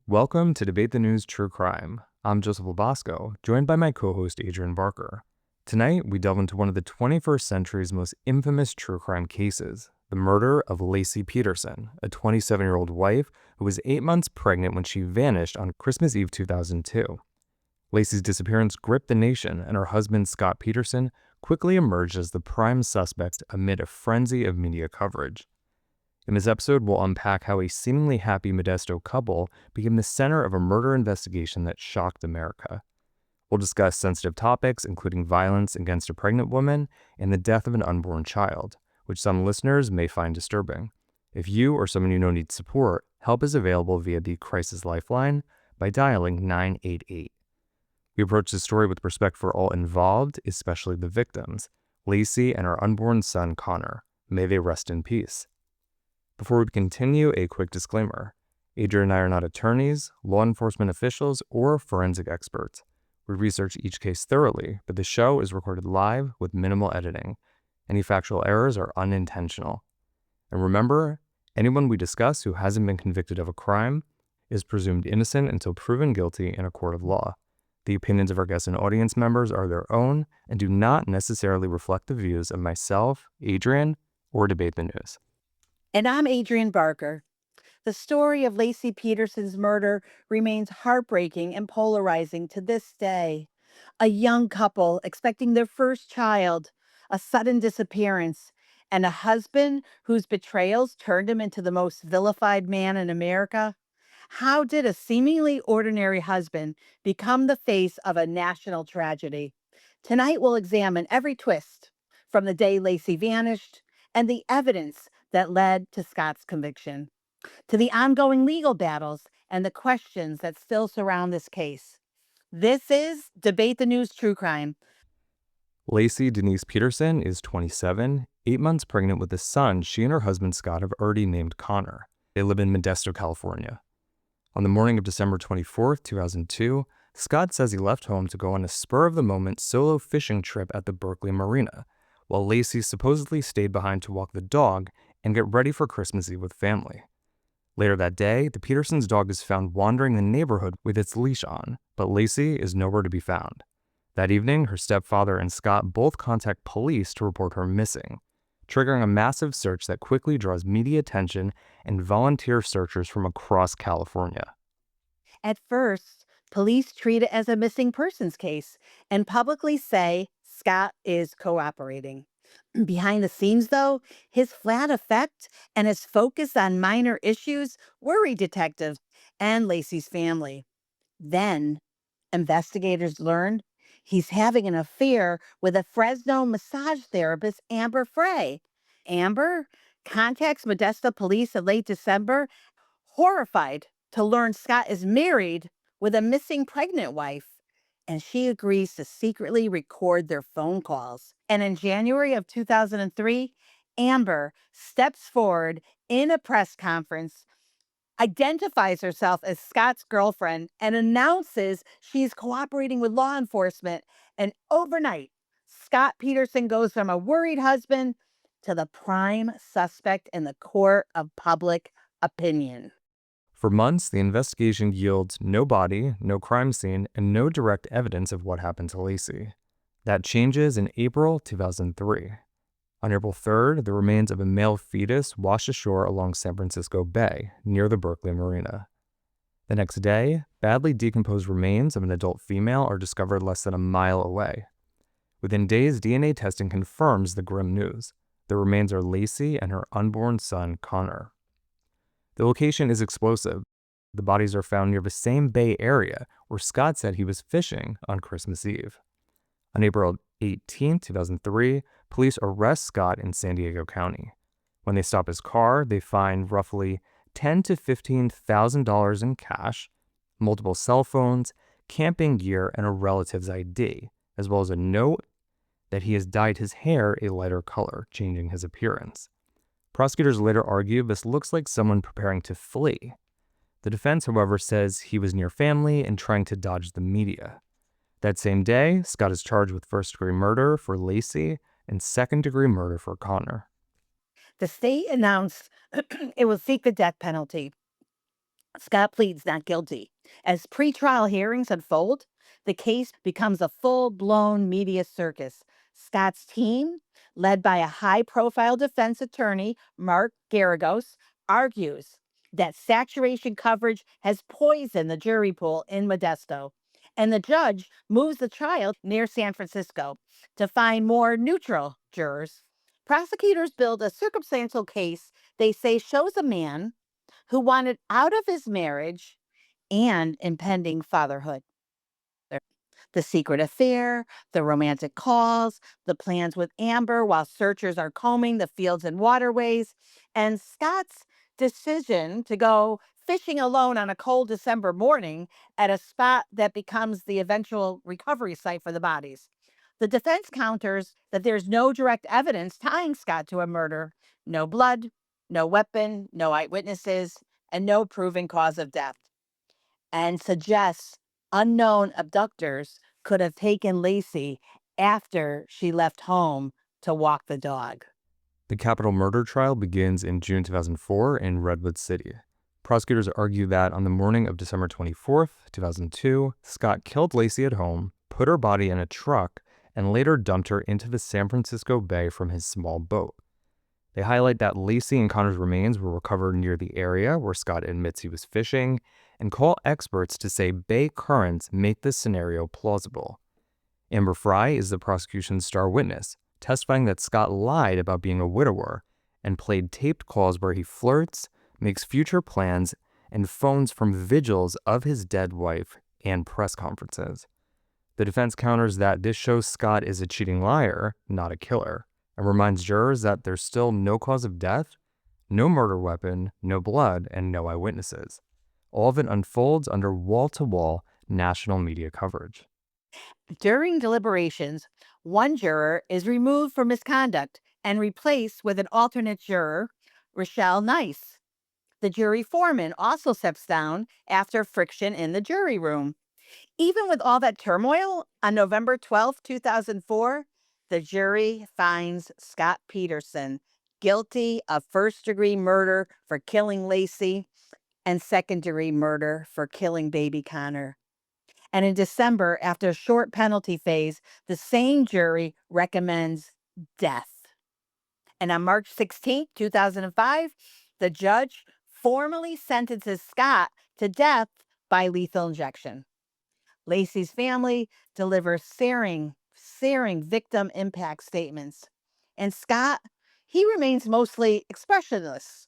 Welcome to Debate the News True Crime. I'm Joseph Lobosco, joined by my co-host Adrienne Barker. Tonight, we delve into one of the 21st century's most infamous true crime cases, the murder of Laci Peterson, a 27-year-old wife who was 8 months pregnant when she vanished on Christmas Eve 2002. Laci's disappearance gripped the nation, and her husband, Scott Peterson, quickly emerged as the prime suspect amid a frenzy of media coverage. In this episode, we'll unpack how a seemingly happy Modesto couple became the center of a murder investigation that shocked America. We'll discuss sensitive topics, including violence against a pregnant woman and the death of an unborn child, which some listeners may find disturbing. If you or someone you know needs support, help is available via the Crisis Lifeline by dialing 988. We approach this story with respect for all involved, especially the victims, Laci and her unborn son, Connor. May they rest in peace. Before we continue, a quick disclaimer. Adrienne and I are not attorneys, law enforcement officials, or forensic experts. We research each case thoroughly, but the show is recorded live with minimal editing. Any factual errors are unintentional. And remember, anyone we discuss who hasn't been convicted of a crime is presumed innocent until proven guilty in a court of law. The opinions of our guests and audience members are their own and do not necessarily reflect the views of myself, Adrienne, or Debate the News. And I'm Adrienne Barker. The story of Laci Peterson's murder remains heartbreaking and polarizing to this day. A young couple expecting their first child, a sudden disappearance, and a husband whose betrayals turned him into the most vilified man in America. How did a seemingly ordinary husband become the face of a national tragedy? Tonight we'll examine every twist from the day Laci vanished and the evidence that led to Scott's conviction, to the ongoing legal battles and the questions that still surround this case. This is Debate the News True Crime. Laci Denise Peterson is 27, 8 months pregnant with a son she and her husband Scott have already named Connor. They live in Modesto, California. On the morning of December 24th, 2002, Scott says he left home to go on a spur-of-the-moment solo fishing trip at the Berkeley Marina, while Laci supposedly stayed behind to walk the dog and get ready for Christmas Eve with family. Later that day, the Petersons' dog is found wandering the neighborhood with its leash on, but Laci is nowhere to be found. That evening, her stepfather and Scott both contact police to report her missing, triggering a massive search that quickly draws media attention and volunteer searchers from across California. At first, police treat it as a missing persons case and publicly say Scott is cooperating. Behind the scenes, though, his flat effect and his focus on minor issues worry detectives and Laci's family. Then, investigators learned he's having an affair with a Fresno massage therapist, Amber Frey. Amber contacts Modesto police in late December, horrified to learn Scott is married with a missing pregnant wife, and she agrees to secretly record their phone calls. And in January of 2003, Amber steps forward in a press conference, identifies herself as Scott's girlfriend, and announces she's cooperating with law enforcement. And overnight, Scott Peterson goes from a worried husband to the prime suspect in the court of public opinion. For months, the investigation yields no body, no crime scene, and no direct evidence of what happened to Laci. That changes in April 2003. On April 3rd, the remains of a male fetus washed ashore along San Francisco Bay, near the Berkeley Marina. The next day, badly decomposed remains of an adult female are discovered less than a mile away. Within days, DNA testing confirms the grim news. The remains are Laci and her unborn son, Connor. The location is explosive. The bodies are found near the same bay area where Scott said he was fishing on Christmas Eve. On April 18, 2003, police arrest Scott in San Diego County. When they stop his car, they find roughly $10,000 to $15,000 in cash, multiple cell phones, camping gear, and a relative's ID, as well as a note that he has dyed his hair a lighter color, changing his appearance. Prosecutors later argue this looks like someone preparing to flee. The defense, however, says he was near family and trying to dodge the media. That same day, Scott is charged with first-degree murder for Laci and second-degree murder for Connor. The state announced it will seek the death penalty. Scott pleads not guilty. As pretrial hearings unfold, the case becomes a full blown media circus. Scott's team, led by a high profile defense attorney, Mark Garagos, argues that saturation coverage has poisoned the jury pool in Modesto. And the judge moves the trial near San Francisco to find more neutral jurors. Prosecutors build a circumstantial case they say shows a man who wanted out of his marriage and impending fatherhood. The secret affair, the romantic calls, the plans with Amber while searchers are combing the fields and waterways, and Scott's decision to go fishing alone on a cold December morning at a spot that becomes the eventual recovery site for the bodies. The defense counters that there's no direct evidence tying Scott to a murder, no blood, no weapon, no eyewitnesses, and no proven cause of death, and suggests unknown abductors could have taken Laci after she left home to walk the dog. The capital murder trial begins in June 2004 in Redwood City. Prosecutors argue that on the morning of December 24th, 2002, Scott killed Laci at home, put her body in a truck, and later dumped her into the San Francisco Bay from his small boat. They highlight that Laci and Connor's remains were recovered near the area where Scott admits he was fishing, and call experts to say bay currents make this scenario plausible. Amber Frey is the prosecution's star witness, testifying that Scott lied about being a widower and played taped calls where he flirts, makes future plans, and phones from vigils of his dead wife and press conferences. The defense counters that this shows Scott is a cheating liar, not a killer, and reminds jurors that there's still no cause of death, no murder weapon, no blood, and no eyewitnesses. All of it unfolds under wall-to-wall national media coverage. During deliberations, one juror is removed for misconduct and replaced with an alternate juror, Rochelle Nice. The jury foreman also steps down after friction in the jury room. Even with all that turmoil, on November 12th, 2004, the jury finds Scott Peterson guilty of first-degree murder for killing Laci and second-degree murder for killing baby Connor. And in December, after a short penalty phase, the same jury recommends death. And on March 16th, 2005, the judge formally sentences Scott to death by lethal injection. Laci's family delivers searing victim impact statements. And Scott, he remains mostly expressionless.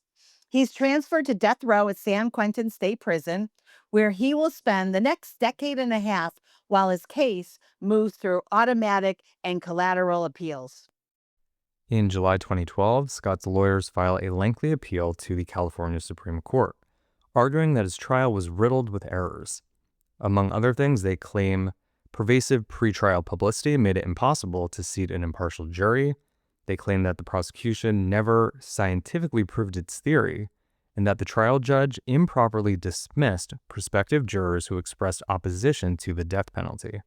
He's transferred to death row at San Quentin State Prison, where he will spend the next decade and a half while his case moves through automatic and collateral appeals. In July 2012, Scott's lawyers file a lengthy appeal to the California Supreme Court, arguing that his trial was riddled with errors. Among other things, they claim pervasive pretrial publicity made it impossible to seat an impartial jury. They claim that the prosecution never scientifically proved its theory, and that the trial judge improperly dismissed prospective jurors who expressed opposition to the death penalty.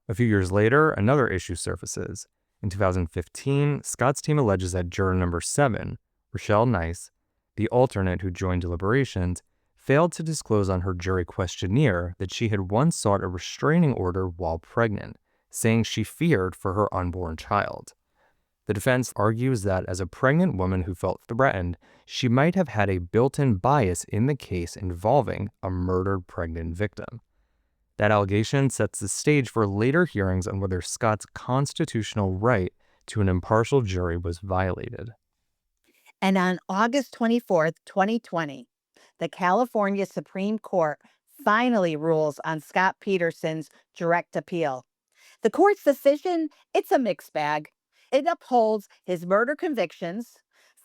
A few years later, another issue surfaces. In 2015, Scott's team alleges that juror number 7, Rochelle Nice, the alternate who joined deliberations, failed to disclose on her jury questionnaire that she had once sought a restraining order while pregnant, saying she feared for her unborn child. The defense argues that as a pregnant woman who felt threatened, she might have had a built-in bias in the case involving a murdered pregnant victim. That allegation sets the stage for later hearings on whether Scott's constitutional right to an impartial jury was violated. And on August 24th, 2020, the California Supreme Court finally rules on Scott Peterson's direct appeal. The court's decision, it's a mixed bag. It upholds his murder convictions,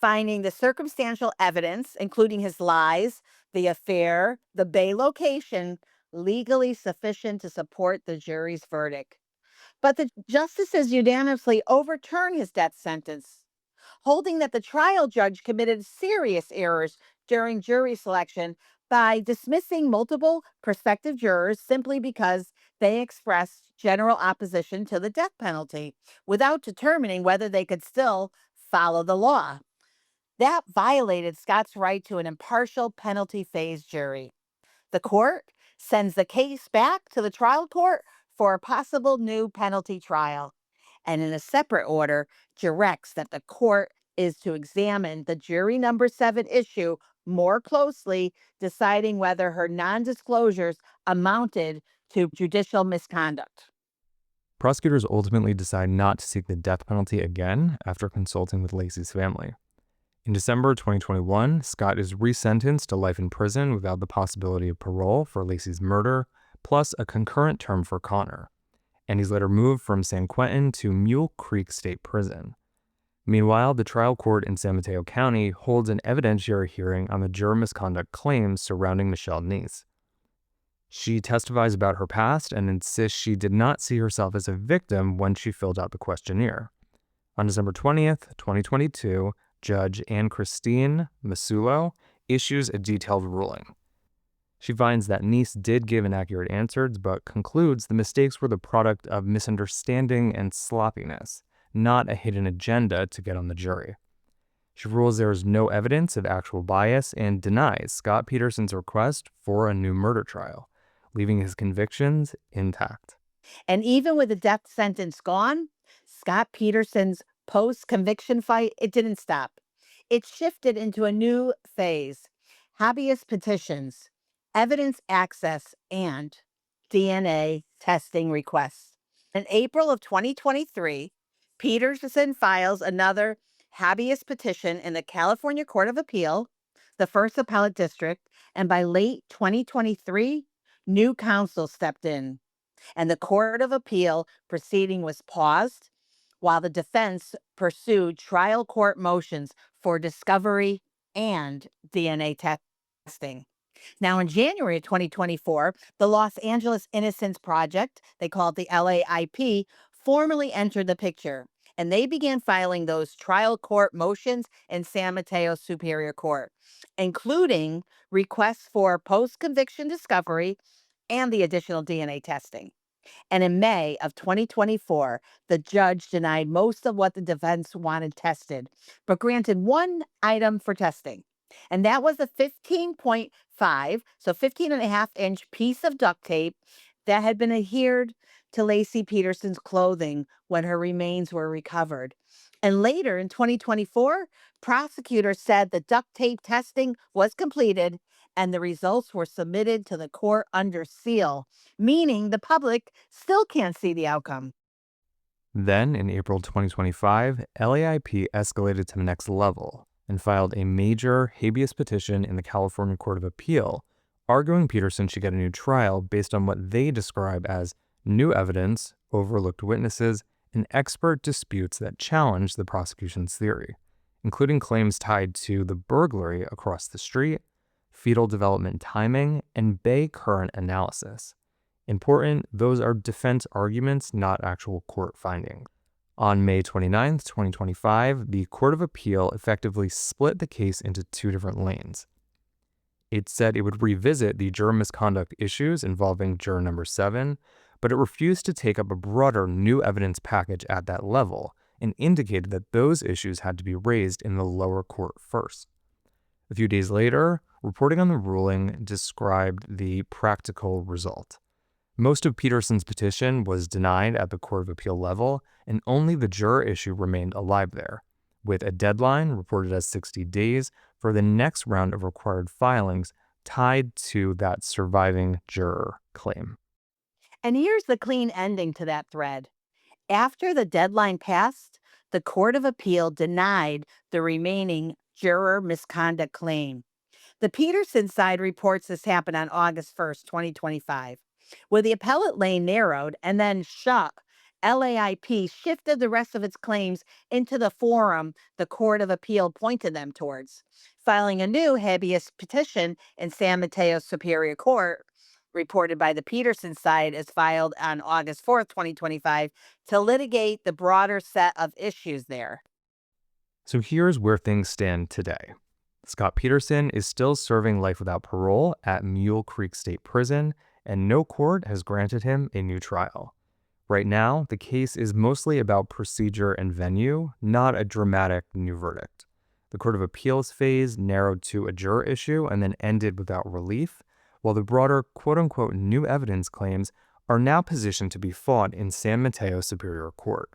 finding the circumstantial evidence, including his lies, the affair, the Bay location, legally sufficient to support the jury's verdict. But the justices unanimously overturn his death sentence, holding that the trial judge committed serious errors during jury selection by dismissing multiple prospective jurors simply because they expressed general opposition to the death penalty without determining whether they could still follow the law. That violated Scott's right to an impartial penalty phase jury. The court sends the case back to the trial court for a possible new penalty trial, and in a separate order, directs that the court is to examine the jury number 7 issue more closely, deciding whether her non disclosures amounted to judicial misconduct. Prosecutors ultimately decide not to seek the death penalty again after consulting with Laci's family. In December 2021, Scott is resentenced to life in prison without the possibility of parole for Laci's murder, plus a concurrent term for Connor, and he's later moved from San Quentin to Mule Creek State Prison. Meanwhile, the trial court in San Mateo County holds an evidentiary hearing on the juror misconduct claims surrounding Michelle Neese. She testifies about her past and insists she did not see herself as a victim when she filled out the questionnaire. On December 20th, 2022, Judge Anne Christine Masulo issues a detailed ruling. She finds that Neese did give inaccurate answers, but concludes the mistakes were the product of misunderstanding and sloppiness, not a hidden agenda to get on the jury. She rules there is no evidence of actual bias and denies Scott Peterson's request for a new murder trial, leaving his convictions intact. And even with the death sentence gone, Scott Peterson's post conviction fight, it didn't stop. It shifted into a new phase: habeas petitions, evidence access, and DNA testing requests. In April of 2023, Peterson files another habeas petition in the California Court of Appeal, the First Appellate District, and by late 2023, new counsel stepped in, and the Court of Appeal proceeding was paused while the defense pursued trial court motions for discovery and DNA testing. Now, in January of 2024, the Los Angeles Innocence Project, they call it the LAIP, formally entered the picture, and they began filing those trial court motions in San Mateo Superior Court, including requests for post conviction discovery and the additional DNA testing. And in May of 2024, the judge denied most of what the defense wanted tested, but granted one item for testing. And that was a 15.5, so 15 and a half inch piece of duct tape that had been adhered to Laci Peterson's clothing when her remains were recovered. And later in 2024, prosecutors said the duct tape testing was completed and the results were submitted to the court under seal, meaning the public still can't see the outcome. Then, in April 2025, LAIP escalated to the next level and filed a major habeas petition in the California Court of Appeal, arguing Peterson should get a new trial based on what they describe as new evidence, overlooked witnesses, and expert disputes that challenge the prosecution's theory, including claims tied to the burglary across the street, fetal development timing, and Bay current analysis. Important, those are defense arguments, not actual court findings. On May 29, 2025, the Court of Appeal effectively split the case into two different lanes. It said it would revisit the juror misconduct issues involving juror number 7, but it refused to take up a broader new evidence package at that level and indicated that those issues had to be raised in the lower court first. A few days later, reporting on the ruling described the practical result. Most of Peterson's petition was denied at the Court of Appeal level, and only the juror issue remained alive there, with a deadline reported as 60 days for the next round of required filings tied to that surviving juror claim. And here's the clean ending to that thread. After the deadline passed, the Court of Appeal denied the remaining juror misconduct claim. The Peterson side reports this happened on August 1st, 2025. With the appellate lane narrowed and then shut, LAIP shifted the rest of its claims into the forum the Court of Appeal pointed them towards, filing a new habeas petition in San Mateo Superior Court, reported by the Peterson side as filed on August 4th, 2025, to litigate the broader set of issues there. So here's where things stand today. Scott Peterson is still serving life without parole at Mule Creek State Prison, and no court has granted him a new trial. Right now, the case is mostly about procedure and venue, not a dramatic new verdict. The Court of Appeals phase narrowed to a juror issue and then ended without relief, while the broader quote-unquote new evidence claims are now positioned to be fought in San Mateo Superior Court.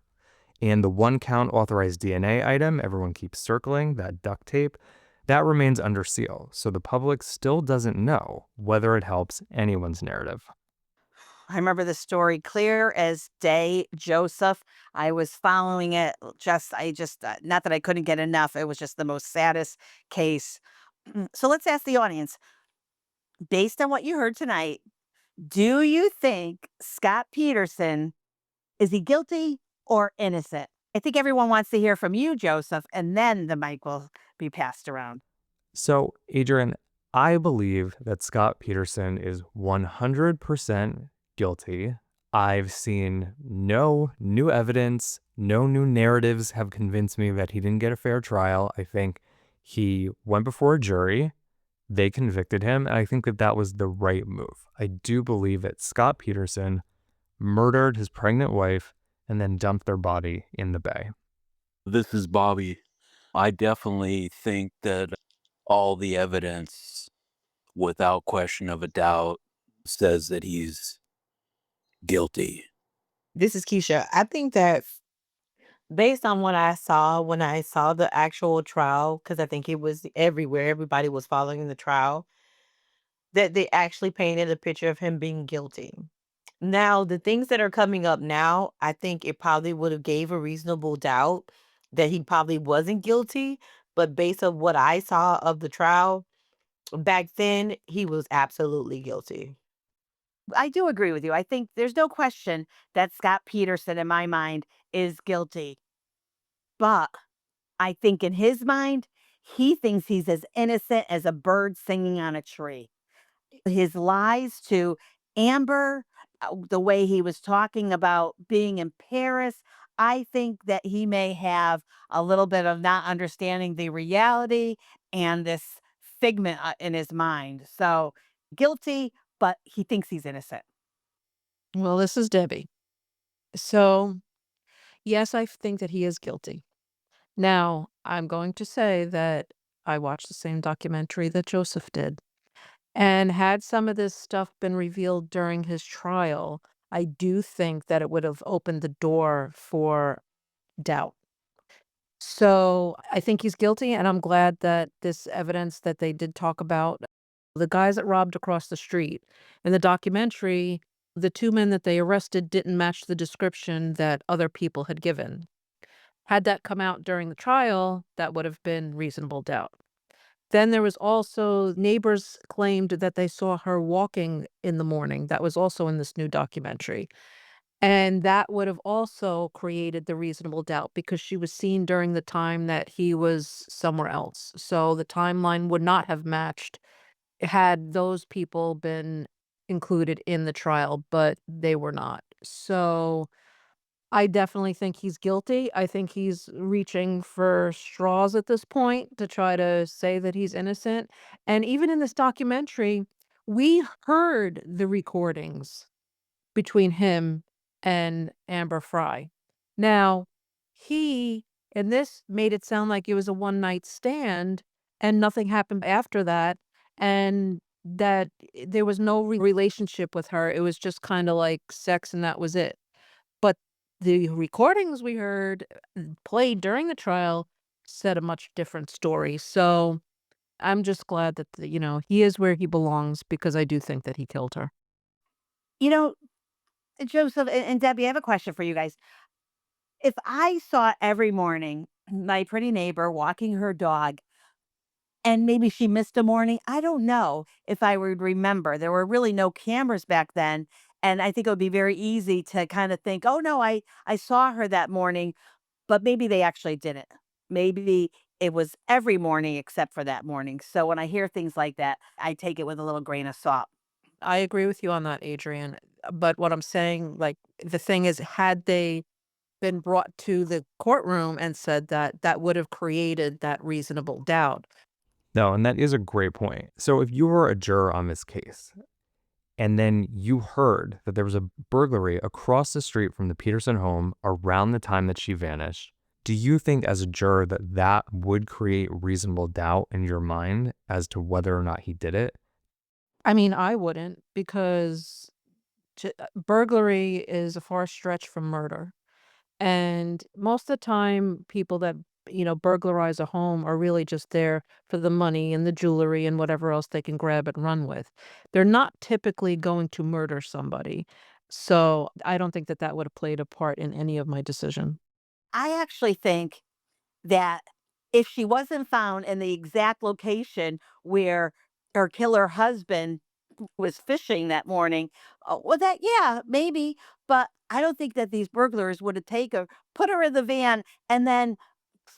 And the one-count authorized DNA item everyone keeps circling, that duct tape, that remains under seal, so the public still doesn't know whether it helps anyone's narrative. I remember the story clear as day. Joseph, I was following it. Not that I couldn't get enough. It was just the most saddest case. So let's ask the audience, based on what you heard tonight, do you think Scott Peterson, is he guilty or innocent? I think everyone wants to hear from you, Joseph, and then the mic will be passed around. So, Adrienne, I believe that Scott Peterson is 100% guilty. I've seen no new evidence, no new narratives have convinced me that he didn't get a fair trial. I think he went before a jury, they convicted him, and I think that that was the right move. I do believe that Scott Peterson murdered his pregnant wife and then dumped their body in the bay. This is Bobby. I definitely think that all the evidence, without question of a doubt, says that he's guilty. This is Keisha. I think that based on what I saw when I saw the actual trial, because I think it was everywhere, everybody was following the trial, that they actually painted a picture of him being guilty. Now, the things that are coming up now, I think it probably would have gave a reasonable doubt that he probably wasn't guilty. But based on what I saw of the trial back then, he was absolutely guilty. I do agree with you. I think there's no question that Scott Peterson, in my mind, is guilty. But I think in his mind, he thinks he's as innocent as a bird singing on a tree. His lies to Amber, the way he was talking about being in Paris, I think that he may have a little bit of not understanding the reality and this figment in his mind. So guilty, but he thinks he's innocent. Well, this is Debbie. So, yes, I think that he is guilty. Now, I'm going to say that I watched the same documentary that Joseph did. And had some of this stuff been revealed during his trial, I do think that it would have opened the door for doubt. So I think he's guilty, and I'm glad that this evidence that they did talk about, the guys that robbed across the street in the documentary, the two men that they arrested didn't match the description that other people had given. Had that come out during the trial, that would have been reasonable doubt. Then there was also neighbors claimed that they saw her walking in the morning. That was also in this new documentary. And that would have also created the reasonable doubt because she was seen during the time that he was somewhere else. So the timeline would not have matched had those people been included in the trial, but they were not. So I definitely think he's guilty. I think he's reaching for straws at this point to try to say that he's innocent. And even in this documentary, we heard the recordings between him and Amber Frey. Now, he in this made it sound like it was a one night stand and nothing happened after that. And that there was no relationship with her. It was just kind of like sex and that was it. But the recordings we heard played during the trial said a much different story. So I'm just glad that, he is where he belongs because I do think that he killed her. You know, Joseph and Debbie, I have a question for you guys. If I saw every morning my pretty neighbor walking her dog and maybe she missed a morning, I don't know if I would remember. There were really no cameras back then. And I think it would be very easy to kind of think, oh no, I saw her that morning, but maybe they actually didn't. Maybe it was every morning except for that morning. So when I hear things like that, I take it with a little grain of salt. I agree with you on that, Adrienne. But what I'm saying, like, the thing is, had they been brought to the courtroom and said that, that would have created that reasonable doubt. No, and that is a great point. So if you were a juror on this case, and then you heard that there was a burglary across the street from the Peterson home around the time that she vanished, Do you think as a juror that that would create reasonable doubt in your mind as to whether or not he did it? I mean, I wouldn't because burglary is a far stretch from murder. And most of the time, people that, burglarize a home are really just there for the money and the jewelry and whatever else they can grab and run with. They're not typically going to murder somebody. So I don't think that that would have played a part in any of my decision. I actually think that if she wasn't found in the exact location where her killer husband was fishing that morning, well, that, yeah, maybe. But I don't think that these burglars would have taken, put her in the van, and then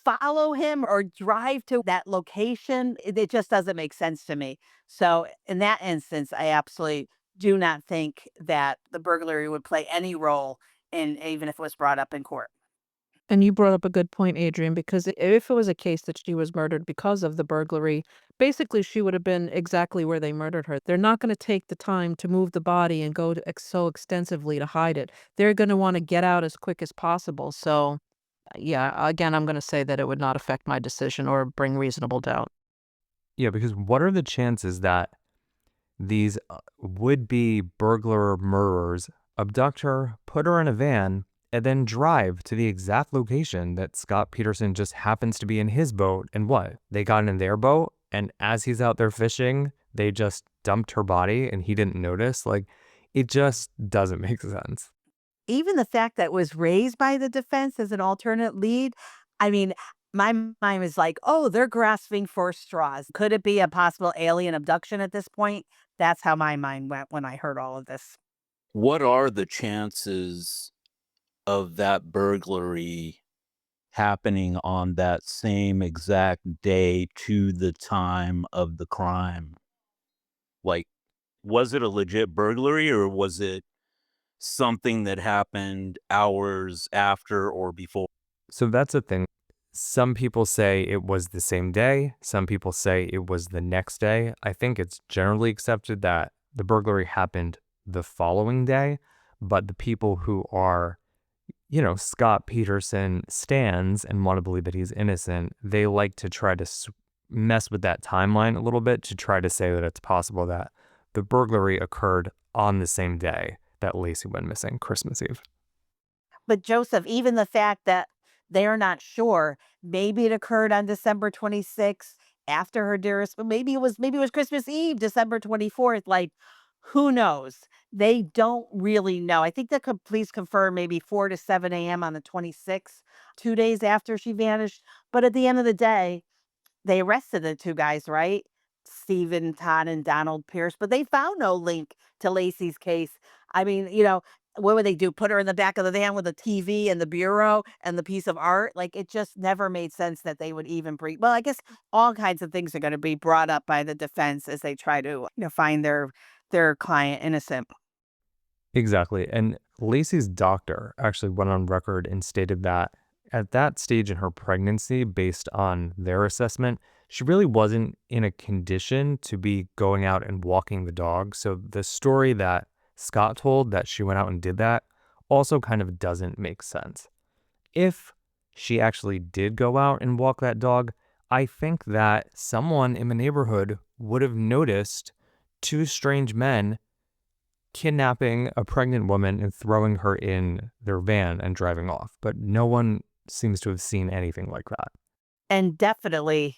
follow him or drive to that location. It just doesn't make sense to me. So, in that instance, I absolutely do not think that the burglary would play any role in, even if it was brought up in court. And you brought up a good point, Adrian, because if it was a case that she was murdered because of the burglary, basically she would have been exactly where they murdered her. They're not going to take the time to move the body and go to so extensively to hide it. They're going to want to get out as quick as possible. So, yeah, again, I'm going to say that it would not affect my decision or bring reasonable doubt. Yeah, because what are the chances that these would-be burglar murderers abduct her, put her in a van, and then drive to the exact location that Scott Peterson just happens to be in his boat? And what? They got in their boat, and as he's out there fishing, they just dumped her body and he didn't notice? Like, it just doesn't make sense. Even the fact that it was raised by the defense as an alternate lead, I mean, my mind was like, "Oh, they're grasping for straws. Could it be a possible alien abduction at this point?" That's how my mind went when I heard all of this. What are the chances of that burglary happening on that same exact day to the time of the crime? Like, was it a legit burglary or was it something that happened hours after or before? So that's the thing. Some people say it was the same day. Some people say it was the next day. I think it's generally accepted that the burglary happened the following day, but the people who are, Scott Peterson stands and want to believe that he's innocent, they like to try to mess with that timeline a little bit to try to say that it's possible that the burglary occurred on the same day that Laci went missing, Christmas Eve. But Joseph, even the fact that they're not sure, maybe it occurred on December 26th after her dearest, but maybe it was Christmas Eve, December 24th. Like, who knows? They don't really know. I think the police confirmed maybe 4 to 7 a.m. on the 26th, 2 days after she vanished. But at the end of the day, they arrested the 2 guys, right? Stephen Todd and Donald Pierce, but they found no link to Lacey's case. I mean, what would they do? Put her in the back of the van with the TV and the bureau and the piece of art? Like, it just never made sense that they would even bring, well, I guess all kinds of things are gonna be brought up by the defense as they try to, find their client innocent. Exactly. And Lacey's doctor actually went on record and stated that at that stage in her pregnancy, based on their assessment, she really wasn't in a condition to be going out and walking the dog. So the story that Scott told that she went out and did that also kind of doesn't make sense. If she actually did go out and walk that dog, I think that someone in the neighborhood would have noticed two strange men kidnapping a pregnant woman and throwing her in their van and driving off. But no one seems to have seen anything like that. And definitely,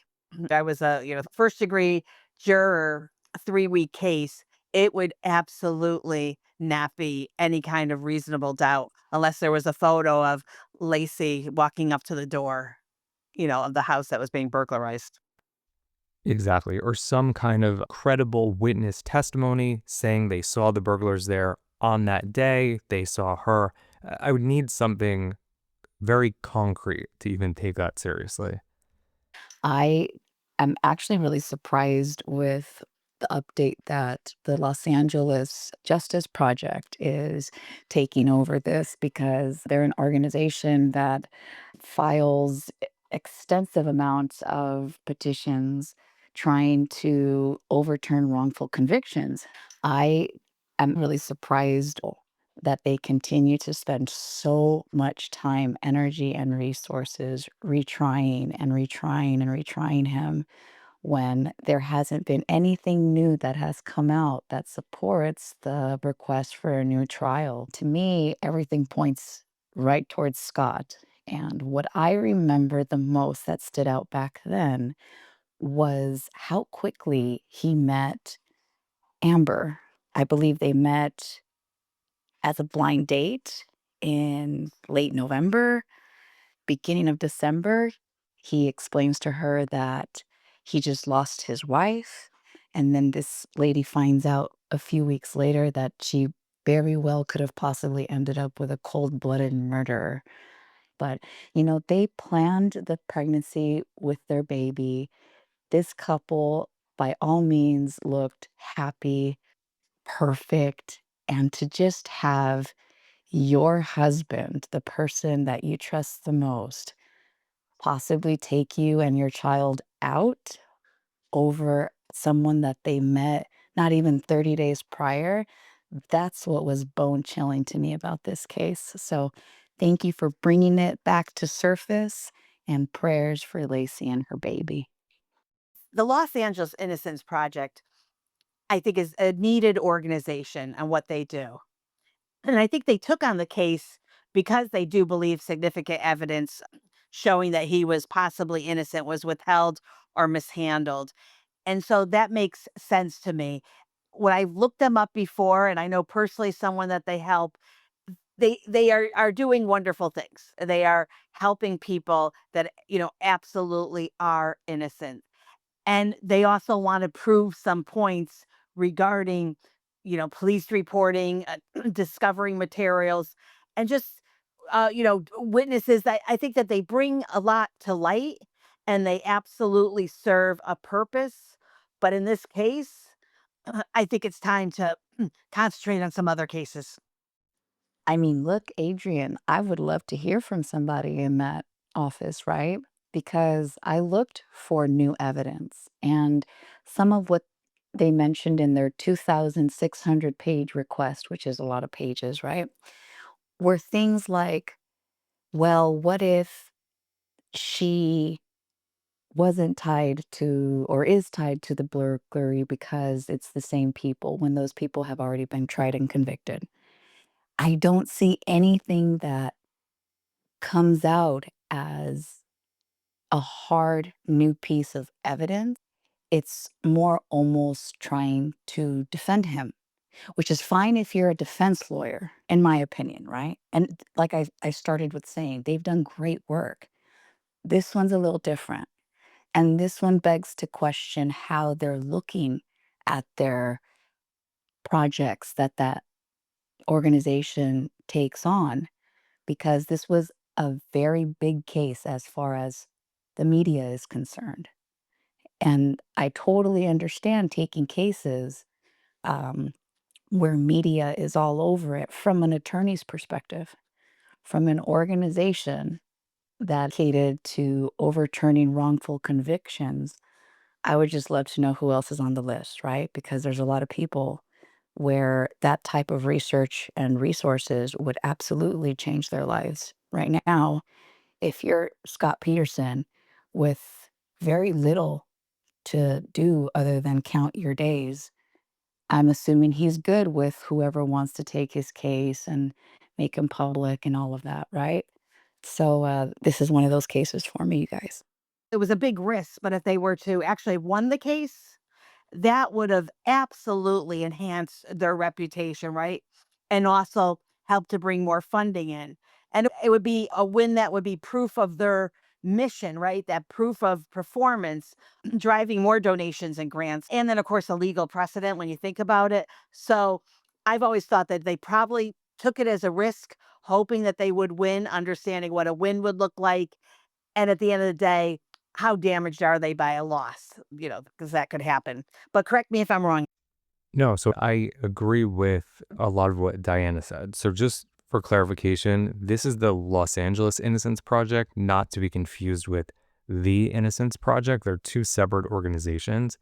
I was a, first degree juror, a 3-week case. It would absolutely not be any kind of reasonable doubt unless there was a photo of Lacey walking up to the door, of the house that was being burglarized. Exactly. Or some kind of credible witness testimony saying they saw the burglars there on that day, they saw her. I would need something very concrete to even take that seriously. I am actually really surprised with the update that the Los Angeles Justice Project is taking over this because they're an organization that files extensive amounts of petitions trying to overturn wrongful convictions. I am really surprised that they continue to spend so much time, energy, and resources retrying and retrying and retrying him when there hasn't been anything new that has come out that supports the request for a new trial. To me, everything points right towards Scott. And what I remember the most that stood out back then was how quickly he met Amber. I believe they met as a blind date in late November, beginning of December. He explains to her that he just lost his wife. And then this lady finds out a few weeks later that she very well could have possibly ended up with a cold blooded murderer. But, they planned the pregnancy with their baby. This couple, by all means, looked happy, perfect. And to just have your husband, the person that you trust the most, possibly take you and your child out over someone that they met not even 30 days prior, that's what was bone chilling to me about this case. So thank you for bringing it back to surface, and prayers for Laci and her baby. The Los Angeles Innocence Project, I think, is a needed organization and what they do. And I think they took on the case because they do believe significant evidence showing that he was possibly innocent was withheld or mishandled. And so that makes sense to me. When I looked them up before, and I know personally someone that they help, they are doing wonderful things. They are helping people that, absolutely are innocent. And they also want to prove some points regarding, police reporting, discovering materials, and just, witnesses. That I think that they bring a lot to light, and they absolutely serve a purpose. But in this case, I think it's time to concentrate on some other cases. I mean, look, Adrienne, I would love to hear from somebody in that office, right? Because I looked for new evidence, and some of what they mentioned in their 2,600-page request, which is a lot of pages, right? Were things like, well, what if she wasn't tied to or is tied to the burglary because it's the same people when those people have already been tried and convicted? I don't see anything that comes out as a hard new piece of evidence. It's more almost trying to defend him, which is fine if you're a defense lawyer, in my opinion, right? And like I started with saying, they've done great work. This one's a little different. And this one begs to question how they're looking at their projects that organization takes on, because this was a very big case as far as the media is concerned. And I totally understand taking cases um, where media is all over it from an attorney's perspective, from an organization that catered to overturning wrongful convictions. I would just love to know who else is on the list, right? Because there's a lot of people where that type of research and resources would absolutely change their lives. Right now, if you're Scott Peterson with very little to do other than count your days, I'm assuming he's good with whoever wants to take his case and make him public and all of that, right? So this is one of those cases for me, you guys. It was a big risk, but if they were to actually have won the case, that would have absolutely enhanced their reputation, right? And also helped to bring more funding in. And it would be a win that would be proof of their mission, right? That proof of performance, driving more donations and grants. And then, of course, a legal precedent when you think about it. So I've always thought that they probably took it as a risk, hoping that they would win, understanding what a win would look like. And at the end of the day, how damaged are they by a loss? Because that could happen. But correct me if I'm wrong. No, so I agree with a lot of what Diana said. So just for clarification, this is the Los Angeles Innocence Project, not to be confused with the Innocence Project. They're two separate organizations.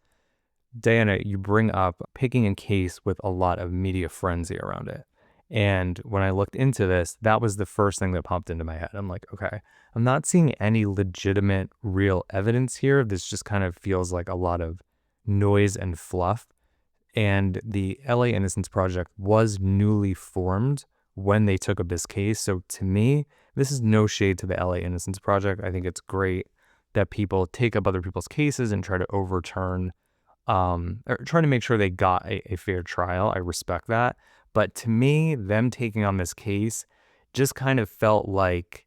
Diana, you bring up picking a case with a lot of media frenzy around it. And when I looked into this, that was the first thing that popped into my head. I'm like, okay, I'm not seeing any legitimate, real evidence here. This just kind of feels like a lot of noise and fluff. And the LA Innocence Project was newly formed when they took up this case. So to me, this is no shade to the LA Innocence Project. I think it's great that people take up other people's cases and try to overturn, or try to make sure they got a fair trial. I respect that. But to me, them taking on this case just kind of felt like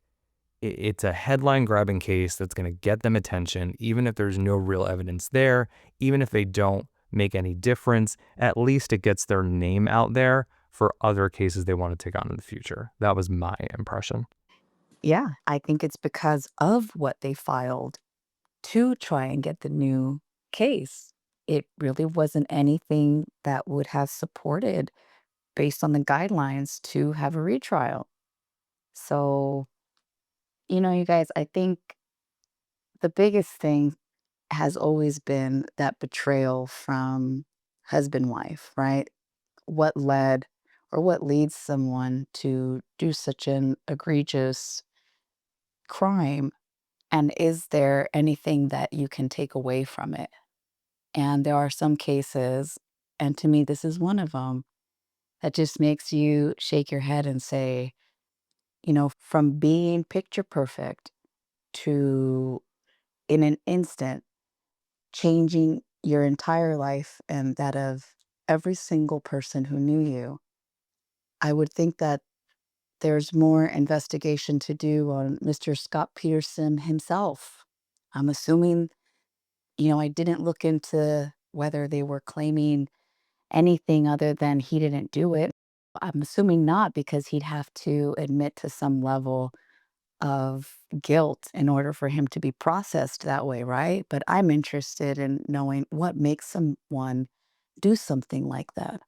it's a headline grabbing case that's going to get them attention, even if there's no real evidence there, even if they don't make any difference, at least it gets their name out there for other cases they want to take on in the future. That was my impression. Yeah, I think it's because of what they filed to try and get the new case. It really wasn't anything that would have supported, based on the guidelines, to have a retrial. So, you guys, I think the biggest thing has always been that betrayal from husband wife, right? What led or what leads someone to do such an egregious crime? And is there anything that you can take away from it? And there are some cases, and to me, this is one of them, that just makes you shake your head and say, from being picture perfect to, in an instant, changing your entire life and that of every single person who knew you. I would think that there's more investigation to do on Mr. Scott Peterson himself. I'm assuming, I didn't look into whether they were claiming anything other than he didn't do it. I'm assuming not, because he'd have to admit to some level of guilt in order for him to be processed that way, right? But I'm interested in knowing what makes someone do something like that.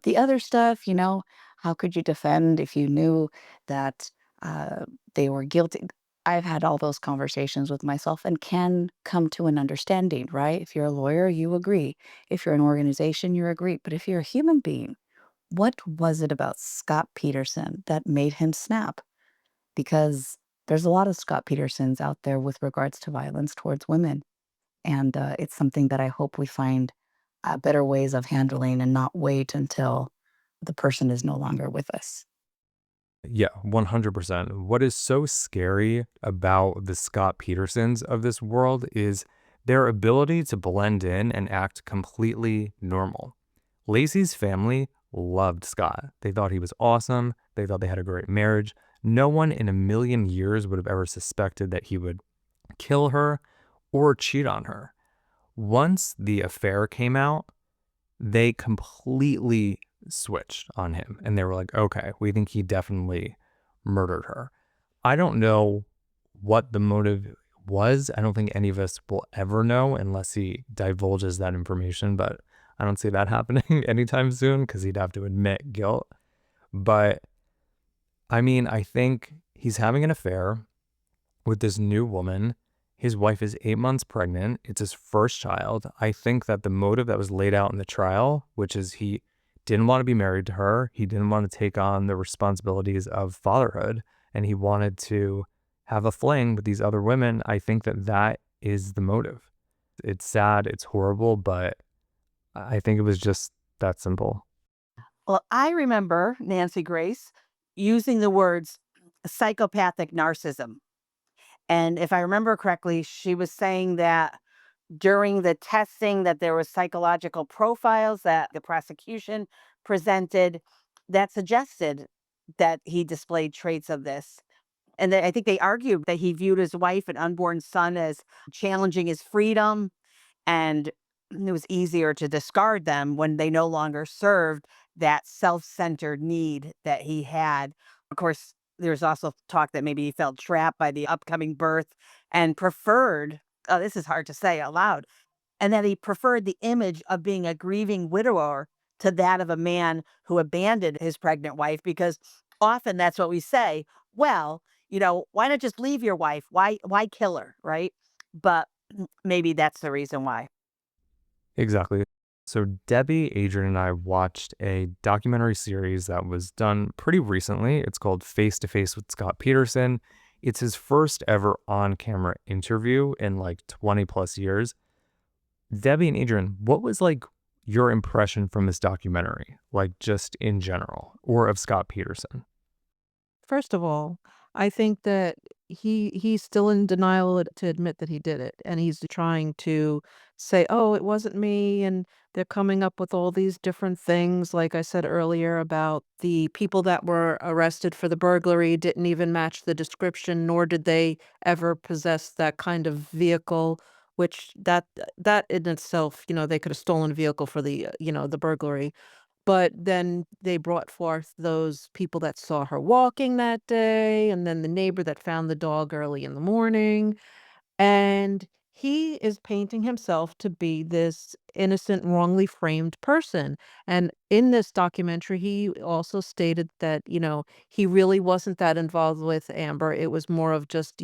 The other stuff, how could you defend if you knew that they were guilty? I've had all those conversations with myself and can come to an understanding, right? If you're a lawyer, you agree. If you're an organization, you agree. But if you're a human being, what was it about Scott Peterson that made him snap? Because there's a lot of Scott Petersons out there with regards to violence towards women. And it's something that I hope we find better ways of handling and not wait until the person is no longer with us. Yeah, 100%. What is so scary about the Scott Petersons of this world is their ability to blend in and act completely normal. Laci's family loved Scott. They thought he was awesome. They thought they had a great marriage. No one in a million years would have ever suspected that he would kill her or cheat on her. Once the affair came out, they completely switched on him and they were like, okay, we think he definitely murdered her. I don't know what the motive was. I don't think any of us will ever know unless he divulges that information, but I don't see that happening anytime soon because he'd have to admit guilt. But I mean, I think he's having an affair with this new woman. His wife is 8 months pregnant. It's his first child. I think that the motive that was laid out in the trial, which is he didn't want to be married to her, he didn't want to take on the responsibilities of fatherhood, and he wanted to have a fling with these other women. I think that that is the motive. It's sad, it's horrible, but I think it was just that simple. Well, I remember Nancy Grace using the words psychopathic narcissism. And if I remember correctly, she was saying that during the testing that there was psychological profiles that the prosecution presented that suggested that he displayed traits of this. And I think they argued that he viewed his wife and unborn son as challenging his freedom, and it was easier to discard them when they no longer served that self-centered need that he had. Of course, there's also talk that maybe he felt trapped by the upcoming birth and preferred, oh, this is hard to say out loud, and that he preferred the image of being a grieving widower to that of a man who abandoned his pregnant wife, because often that's what we say, well, why not just leave your wife? Why kill her, right? But maybe that's the reason why. Exactly. So Debbie, Adrienne, and I watched a documentary series that was done pretty recently. It's called Face to Face with Scott Peterson. It's his first ever on-camera interview in like 20 plus years. Debbie and Adrienne, what was like your impression from this documentary, like just in general, or of Scott Peterson? First of all, I think that he's still in denial to admit that he did it, and he's trying to say, "Oh, it wasn't me," and they're coming up with all these different things, like I said earlier, about the people that were arrested for the burglary didn't even match the description, nor did they ever possess that kind of vehicle, which that in itself, they could have stolen a vehicle for the burglary. But then they brought forth those people that saw her walking that day, and then the neighbor that found the dog early in the morning. And he is painting himself to be this innocent, wrongly framed person. And in this documentary, he also stated that, he really wasn't that involved with Amber. It was more of just,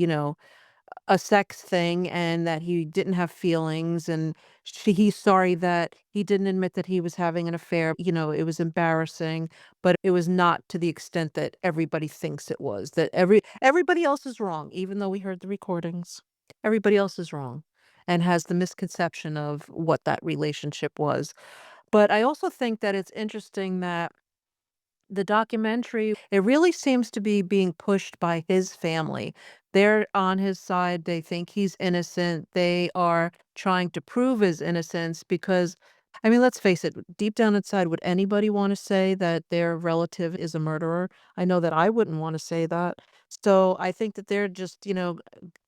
a sex thing and that he didn't have feelings, and he's sorry that he didn't admit that he was having an affair. It was embarrassing, but it was not to the extent that everybody thinks it was, that everybody else is wrong, even though we heard the recordings. Everybody else is wrong and has the misconception of what that relationship was. But I also think that it's interesting that the documentary, it really seems to be being pushed by his family. They're on his side. They think he's innocent. They are trying to prove his innocence because, I mean, let's face it, deep down inside, would anybody want to say that their relative is a murderer? I know that I wouldn't want to say that. So I think that they're just,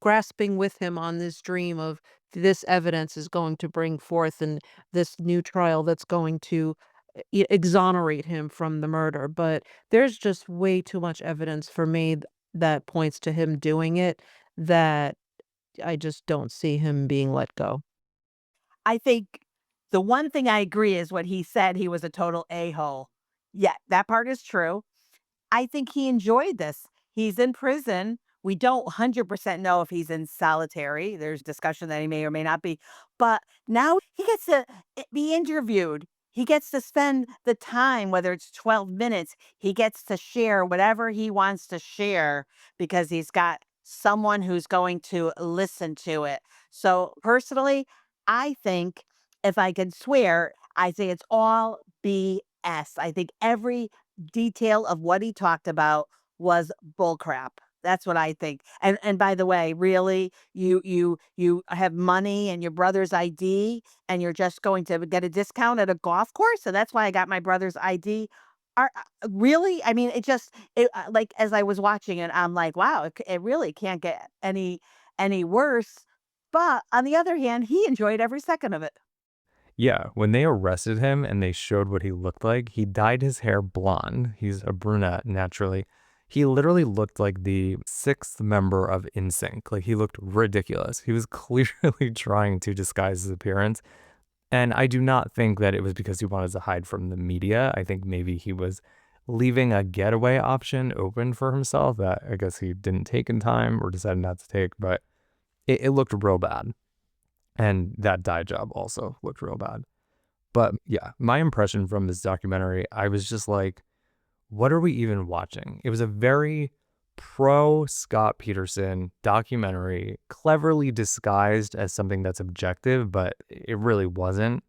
grasping with him on this dream of this evidence is going to bring forth and this new trial that's going to exonerate him from the murder, but there's just way too much evidence for me that points to him doing it, that I just don't see him being let go. I think the one thing I agree is what he said, he was a total a-hole. Yeah, that part is true. I think he enjoyed this. He's in prison. We don't 100% know if he's in solitary. There's discussion that he may or may not be. But now he gets to be interviewed. He gets to spend the time, whether it's 12 minutes, he gets to share whatever he wants to share because he's got someone who's going to listen to it. So, personally, I think if I can swear, I say it's all BS. I think every detail of what he talked about was bullcrap. That's what I think. And by the way, really, you have money and your brother's ID, and you're just going to get a discount at a golf course, so that's why I got my brother's ID. Are really? I mean, like as I was watching it, I'm like, wow, it really can't get any worse. But on the other hand, he enjoyed every second of it. Yeah, when they arrested him and they showed what he looked like, he dyed his hair blonde. He's a brunette naturally. He literally looked like the sixth member of NSYNC. Like he looked ridiculous. He was clearly trying to disguise his appearance. And I do not think that it was because he wanted to hide from the media. I think maybe he was leaving a getaway option open for himself that I guess he didn't take in time or decided not to take, but it looked real bad. And that dye job also looked real bad. But yeah, my impression from this documentary, I was just like, what are we even watching? It was a very pro Scott Peterson documentary, cleverly disguised as something that's objective, but it really wasn't.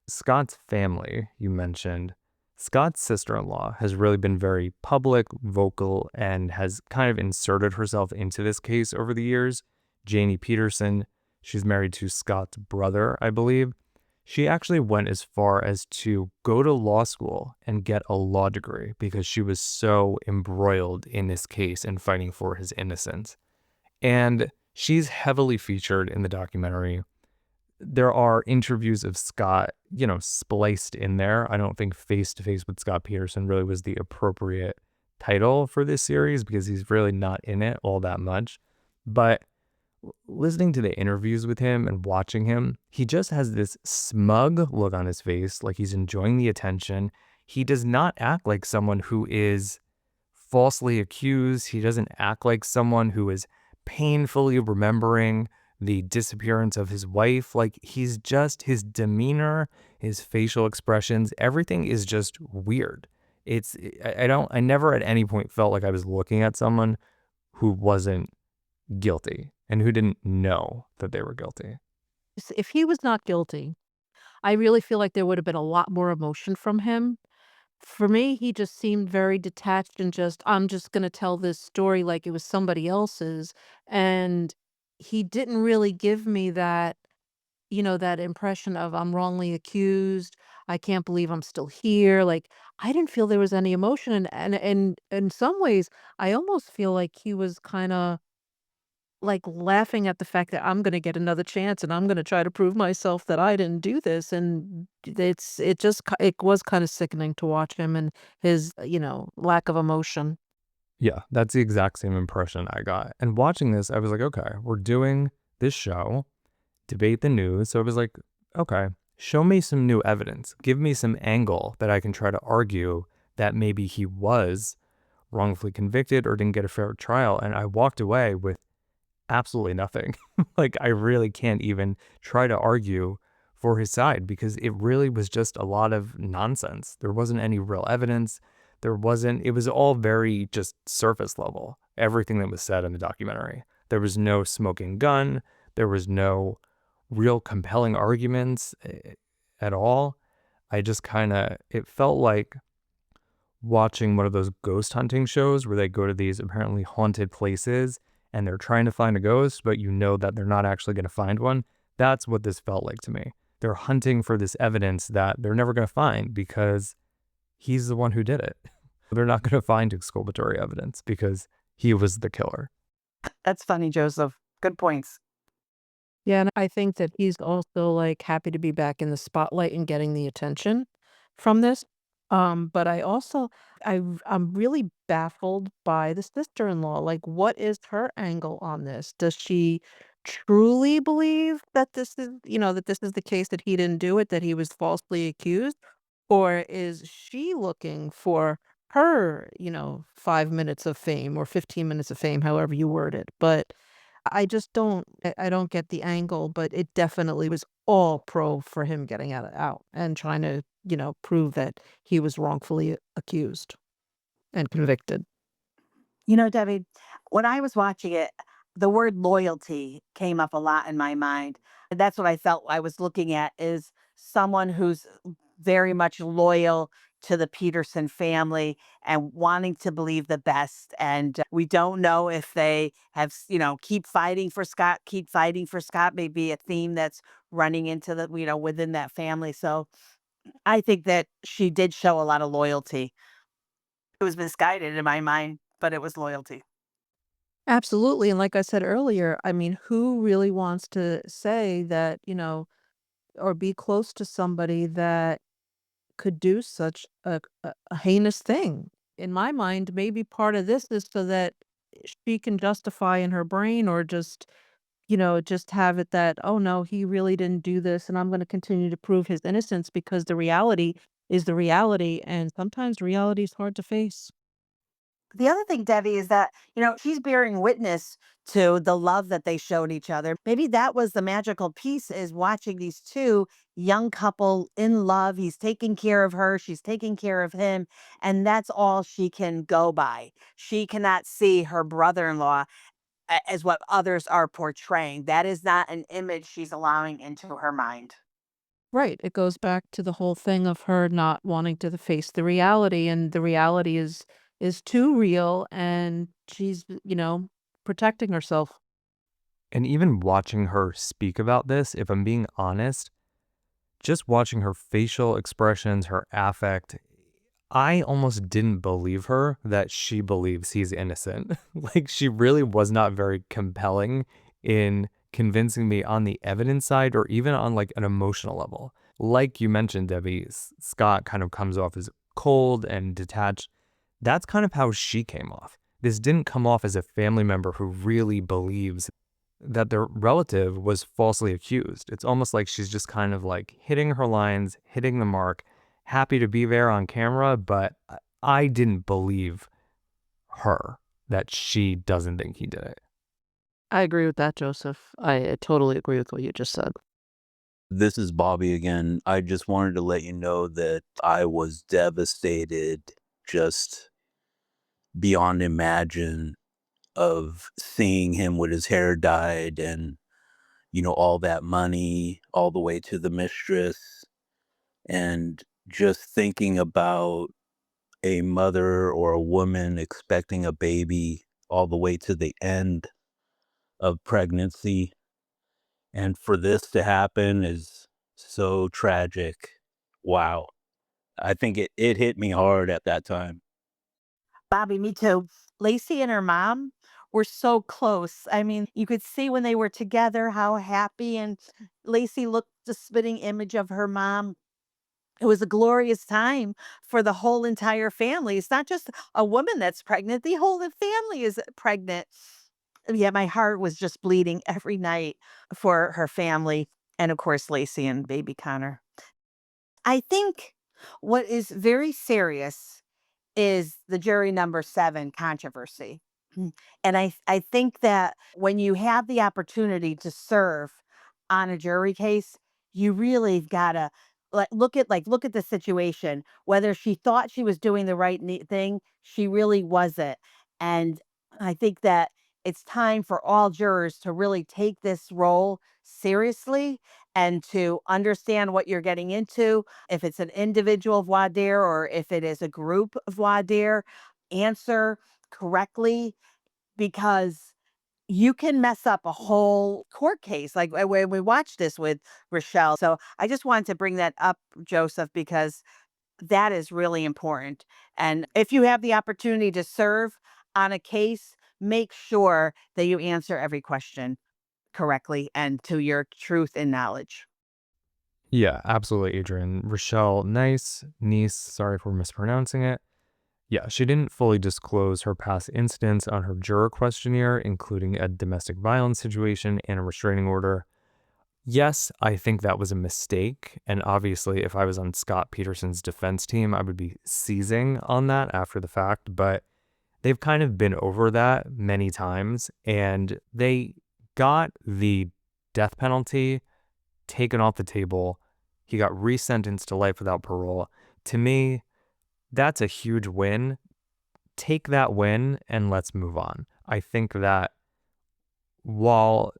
Scott's family, you mentioned, Scott's sister-in-law has really been very public, vocal, and has kind of inserted herself into this case over the years. Janie Peterson, she's married to Scott's brother, I believe. She actually went as far as to go to law school and get a law degree because she was so embroiled in this case and fighting for his innocence. And she's heavily featured in the documentary. There are interviews of Scott, spliced in there. I don't think Face to Face with Scott Peterson really was the appropriate title for this series because he's really not in it all that much. But listening to the interviews with him and watching him, he just has this smug look on his face, like he's enjoying the attention. He does not act like someone who is falsely accused. He doesn't act like someone who is painfully remembering the disappearance of his wife. Like, he's just, his demeanor, his facial expressions, everything is just weird. I never at any point felt like I was looking at someone who wasn't guilty and who didn't know that they were guilty. If he was not guilty, I really feel like there would have been a lot more emotion from him. For me, he just seemed very detached and just, I'm just going to tell this story like it was somebody else's. And he didn't really give me that, that impression of I'm wrongly accused. I can't believe I'm still here. Like, I didn't feel there was any emotion. And in some ways, I almost feel like he was kind of like laughing at the fact that I'm gonna get another chance and I'm gonna try to prove myself that I didn't do this, and it was kinda sickening to watch him and his, lack of emotion. Yeah, that's the exact same impression I got. And watching this, I was like, okay, we're doing this show, debate the news. So I was like, okay, show me some new evidence. Give me some angle that I can try to argue that maybe he was wrongfully convicted or didn't get a fair trial. And I walked away with absolutely nothing. Like, I really can't even try to argue for his side because it really was just a lot of nonsense. There wasn't any real evidence. It was all very just surface level, everything that was said in the documentary. There was no smoking gun. There was no real compelling arguments at all. It felt like watching one of those ghost hunting shows where they go to these apparently haunted places and they're trying to find a ghost, but you know that they're not actually going to find one. That's what this felt like to me. They're hunting for this evidence that they're never going to find because he's the one who did it. They're not going to find exculpatory evidence because he was the killer. That's funny, Joseph. Good points. Yeah, and I think that he's also, like, happy to be back in the spotlight and getting the attention from this. But I'm really baffled by the sister-in-law. Like, what is her angle on this? Does she truly believe that this is the case, that he didn't do it, that he was falsely accused? Or is she looking for her, 5 minutes of fame or 15 minutes of fame, however you word it? But I don't get the angle, but it definitely was all pro for him getting out and trying to, prove that he was wrongfully accused and convicted. Debbie, when I was watching it, the word loyalty came up a lot in my mind. And that's what I felt I was looking at is someone who's very much loyal to the Peterson family and wanting to believe the best. And we don't know if they have, keep fighting for Scott, keep fighting for Scott, may be a theme that's running into within that family. So I think that she did show a lot of loyalty. It was misguided in my mind, but it was loyalty. Absolutely, and like I said earlier, I mean, who really wants to say that, or be close to somebody that could do such a heinous thing? In my mind, maybe part of this is so that she can justify in her brain or just have it that, "Oh, no, he really didn't do this, and I'm gonna continue to prove his innocence," because the reality is the reality, and sometimes reality is hard to face. The other thing, Debbie, is that, she's bearing witness to the love that they showed each other. Maybe that was the magical piece is watching these two young couple in love. He's taking care of her, she's taking care of him, and that's all she can go by. She cannot see her brother-in-law as what others are portraying. That is not an image she's allowing into her mind. Right, it goes back to the whole thing of her not wanting to face the reality, and the reality is too real, and she's, protecting herself. And even watching her speak about this, if I'm being honest, just watching her facial expressions, her affect, I almost didn't believe her that she believes he's innocent. Like, she really was not very compelling in convincing me on the evidence side or even on like an emotional level. Like you mentioned, Debbie, Scott kind of comes off as cold and detached. That's kind of how she came off. This didn't come off as a family member who really believes that their relative was falsely accused. It's almost like she's just kind of like hitting her lines, hitting the mark, happy to be there on camera, but I didn't believe her that she doesn't think he did it. I agree with that, Joseph. I totally agree with what you just said. This is Bobby again. I just wanted to let you know that I was devastated, just beyond imagine, of seeing him with his hair dyed and, all that money all the way to the mistress, and just thinking about a mother or a woman expecting a baby all the way to the end of pregnancy. And for this to happen is so tragic. Wow. I think it hit me hard at that time. Bobby, me too. Laci and her mom were so close. I mean, you could see when they were together how happy, and Laci looked the spitting image of her mom. It was a glorious time for the whole entire family. It's not just a woman that's pregnant, the whole family is pregnant. Yeah, my heart was just bleeding every night for her family. And of course, Laci and baby Connor. I think what is very serious is the jury number 7 controversy. And I think that when you have the opportunity to serve on a jury case, you really gotta look at the situation. Whether she thought she was doing the right thing, she really wasn't. And I think that it's time for all jurors to really take this role seriously and to understand what you're getting into. If it's an individual voir dire or if it is a group voir dire, answer correctly, because you can mess up a whole court case. Like when we watched this with Rochelle. So I just wanted to bring that up, Joseph, because that is really important. And if you have the opportunity to serve on a case, make sure that you answer every question correctly and to your truth and knowledge. Yeah, absolutely, Adrienne. Rochelle Nice, Nice, sorry for mispronouncing it. Yeah, she didn't fully disclose her past incidents on her juror questionnaire, including a domestic violence situation and a restraining order. Yes, I think that was a mistake. And obviously, if I was on Scott Peterson's defense team, I would be seizing on that after the fact. But they've kind of been over that many times. And they got the death penalty taken off the table. He got resentenced to life without parole. To me, that's a huge win. Take that win and let's move on. I think that while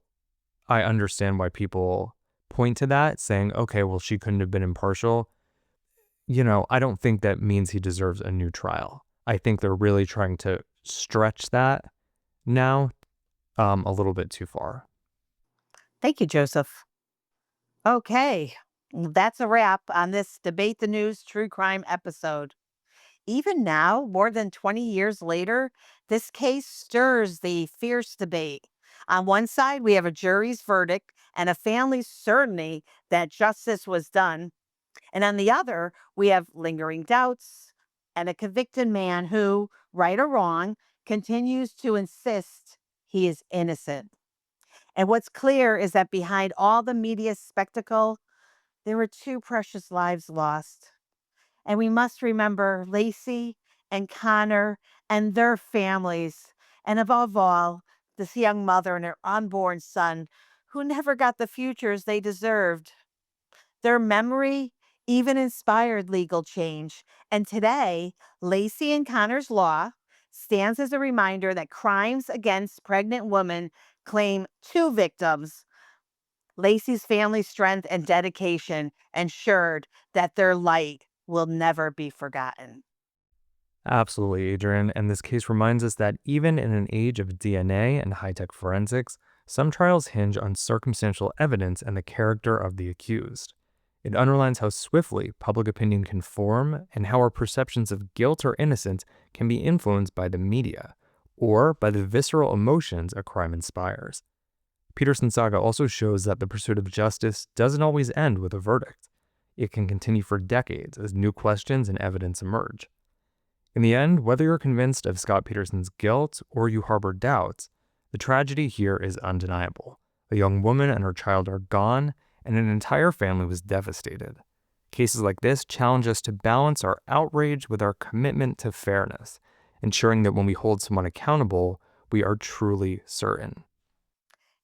I understand why people point to that, saying, okay, well, she couldn't have been impartial, I don't think that means he deserves a new trial. I think they're really trying to stretch that now a little bit too far. Thank you, Joseph. Okay. That's a wrap on this Debate the News true crime episode. Even now, more than 20 years later, this case stirs the fierce debate. On one side, we have a jury's verdict and a family's certainty that justice was done. And on the other, we have lingering doubts and a convicted man who, right or wrong, continues to insist he is innocent. And what's clear is that behind all the media spectacle, there were two precious lives lost. And we must remember Laci and Connor and their families. And above all, this young mother and her unborn son who never got the futures they deserved. Their memory even inspired legal change. And today, Laci and Connor's law stands as a reminder that crimes against pregnant women claim two victims. Laci's family strength and dedication ensured that their light will never be forgotten. Absolutely, Adrian. And this case reminds us that even in an age of DNA and high tech forensics, some trials hinge on circumstantial evidence and the character of the accused. It underlines how swiftly public opinion can form and how our perceptions of guilt or innocence can be influenced by the media or by the visceral emotions a crime inspires. Peterson's saga also shows that the pursuit of justice doesn't always end with a verdict. It can continue for decades as new questions and evidence emerge. In the end, whether you're convinced of Scott Peterson's guilt or you harbor doubts, the tragedy here is undeniable. A young woman and her child are gone, and an entire family was devastated. Cases like this challenge us to balance our outrage with our commitment to fairness, ensuring that when we hold someone accountable, we are truly certain.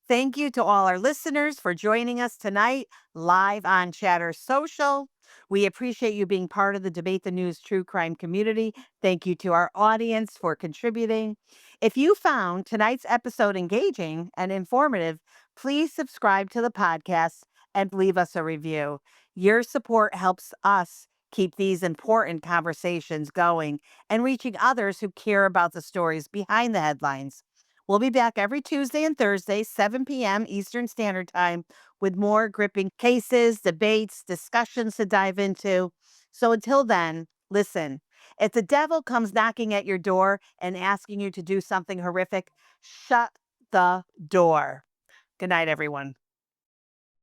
Thank you to all our listeners for joining us tonight live on Chatter Social. We appreciate you being part of the Debate the News true crime community. Thank you to our audience for contributing. If you found tonight's episode engaging and informative, please subscribe to the podcast and leave us a review. Your support helps us keep these important conversations going and reaching others who care about the stories behind the headlines. We'll be back every Tuesday and Thursday, 7 p.m. Eastern Standard Time, with more gripping cases, debates, discussions to dive into. So until then, listen, if the devil comes knocking at your door and asking you to do something horrific, shut the door. Good night, everyone.